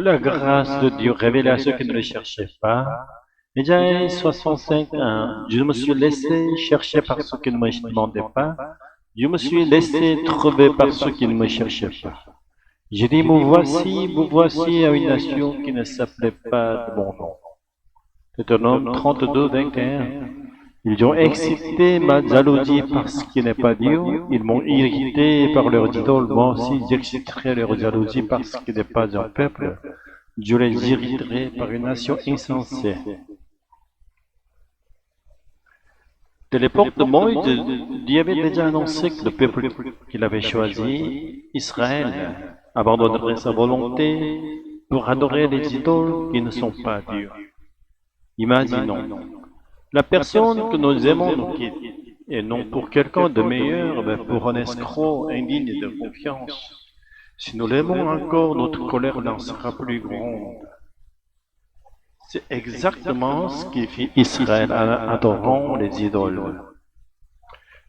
La grâce de Dieu révélée à ceux qui ne le cherchaient pas. Ésaïe 65, 1. Je me suis laissé chercher par ceux qui ne me demandaient pas. Je me suis laissé trouver par ceux qui ne me cherchaient pas. J'ai dit, vous voici à une nation qui ne s'appelait pas de mon nom. Deutéronome 32, 21. Ils ont excité ma jalousie parce qu'il n'est pas Dieu. Ils m'ont irrité par leurs idoles. Moi aussi, j'exciterai leur jalousie parce qu'il n'est pas un peuple. Je les irriterai par une nation insensée. De l'époque de Moïse, Dieu avait déjà annoncé que le peuple qu'il avait choisi, Israël, abandonnerait sa volonté pour adorer les idoles qui ne sont pas Dieu. Imaginons, la personne que nous aimons nous quitte, et non pour quelqu'un de meilleur, mais pour un escroc indigne de confiance. Si nous l'aimons encore, notre colère n'en sera plus grande. C'est exactement ce qui fit Israël en adorant les idoles.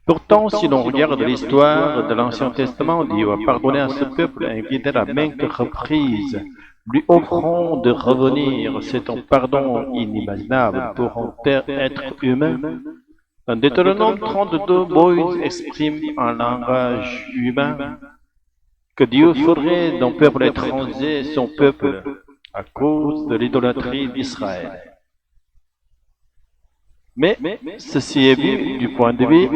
Pourtant, si l'on regarde l'histoire de l'Ancien Testament, Dieu a pardonné à ce peuple et invité à maintes reprises, lui offrant de revenir. C'est un pardon inimaginable pour un être humain. Dans Deutéronome 32, Moïse exprime en langage humain que Dieu ferait d'un peuple étranger son peuple à cause de l'idolâtrie d'Israël. Mais ceci est vu du point de vue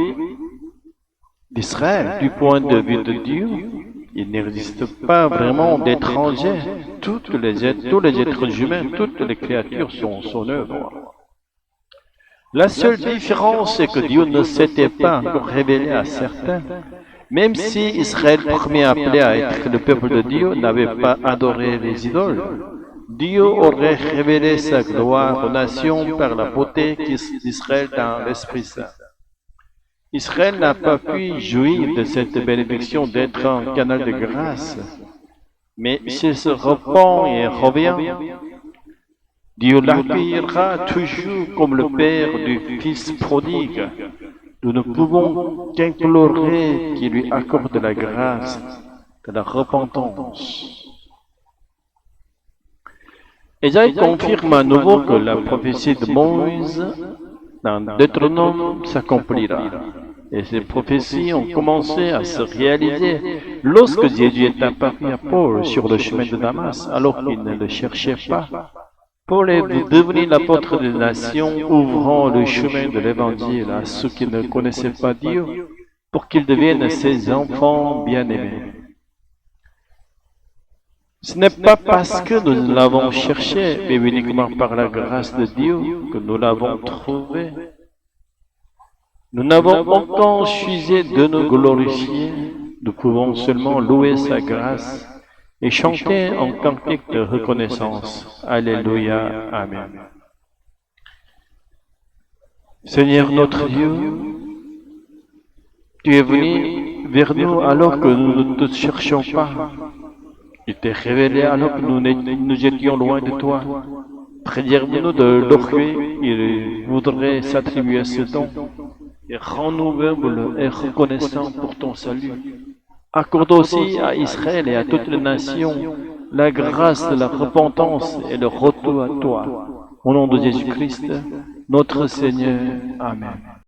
d'Israël, du point de vue de Dieu. Il n'existe pas vraiment d'étrangers. Tous les êtres humains, toutes les créatures sont son œuvre. La seule différence est que Dieu ne s'était pas encore révélé à certains. Même si Israël, premier appelé à être le peuple de Dieu, n'avait pas adoré les idoles, Dieu aurait révélé sa gloire aux nations par la beauté d'Israël dans l'Esprit Saint. Israël n'a pas pu jouir de cette bénédiction d'être un canal de grâce, mais s'il se repent et revient, Dieu l'accueillera toujours comme le Père du Fils prodigue. Nous ne pouvons qu'implorer qu'il lui accorde la grâce de la repentance. Ésaïe confirme à nouveau que la prophétie de Moïse dans Deutéronome s'accomplira. Et ces prophéties ont commencé à se réaliser lorsque Jésus est apparu à Paul sur le chemin de Damas, alors qu'il ne le cherchait pas. Paul est devenu l'apôtre des nations, ouvrant le chemin de l'évangile à ceux qui ne connaissaient pas Dieu, pour qu'ils deviennent ses enfants bien-aimés. Ce n'est pas parce que nous l'avons cherché, mais uniquement par la grâce de Dieu que nous l'avons trouvé. Nous n'avons aucun sujet de nous glorifier, nous pouvons seulement louer sa grâce et chanter en cantique de reconnaissance. Alléluia, Amen. Seigneur notre Dieu, tu es venu vers nous alors que nous ne te cherchions pas. Tu t'es révélé alors que nous étions loin de toi. Préserve-nous de l'orgueil qui voudrait s'attribuer ce don et rends-nous humbles et reconnaissants pour ton salut. Accorde aussi à Israël et à toutes les nations la grâce de la repentance et le retour à toi. Au nom de Jésus-Christ, notre Seigneur. Amen.